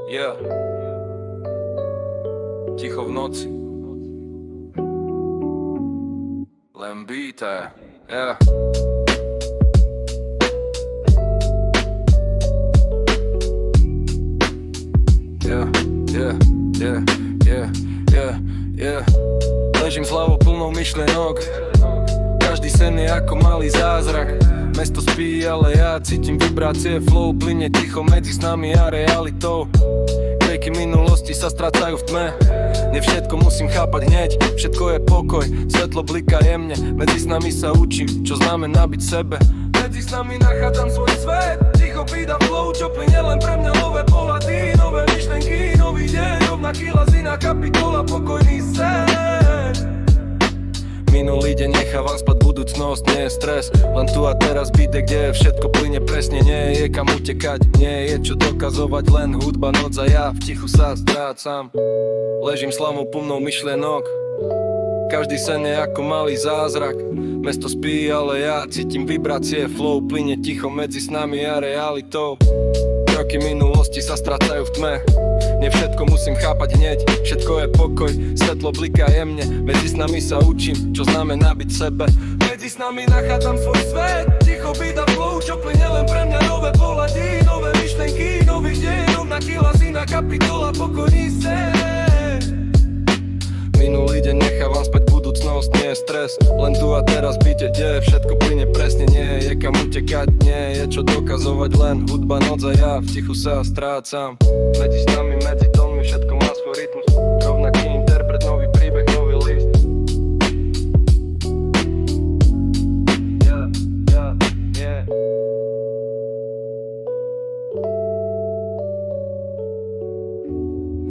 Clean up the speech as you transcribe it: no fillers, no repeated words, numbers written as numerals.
Yeah. Ticho v noci. Len bíte. Yeah. Yeah. Ležím s hlavou plnou myšlienok. Každý sen je ako malý zázrak. Mesto spí, ale ja cítim vibrácie. Flow plyne ticho medzi s nami a realitou. Rieky minulosti sa strácajú v tme. Ne všetko musím chápať hneď. Všetko je pokoj, svetlo bliká jemne. Medzi s nami sa učím, čo znamená byť sebe. Medzi s nami nachádzam svoj svet. Ticho pída flow, čo plyne len pre mňa. Nové pohľady, nové myšlenky, nový deň. Rovnaký las, iná kapitola, pokojný sen. Minulý deň nechávam spať, budúcnosť nie je stres. Len tu a teraz byde, kde všetko plyne presne. Nie je kam utekať, nie je čo dokazovať. Len hudba, noc a ja v tichu sa strácam. Ležím s hlavou plnou myšlienok. Každý sen je ako malý zázrak. Mesto spí, ale ja cítim vibrácie. Flow plyne ticho medzi s nami a realitou. Roky minulosti sa strácajú v tme. Ne všetko musím chápať hneď. Všetko je pokoj, svetlo bliká jemne. Medzi s nami sa učím, čo znamená byť sebe. Medzi s nami nachádzam svoj svet. Ticho bída flow, čo plyne len pre mňa. Nové pohľady, nové myšlenky, nový deň. Rovnaký hlas, iná kapitola, pokojný sen. Minulý deň nechávam spať, budúcnosť nie je stres. Len tu a teraz byte, kde všetko plyne presne. Nie je kam utekať, nie je čo dokazovať. Len hudba, noc a ja v tichu sa strácam. Medzi s nami, medzi tónmi, všetko má svoj rytmus. Rovnaký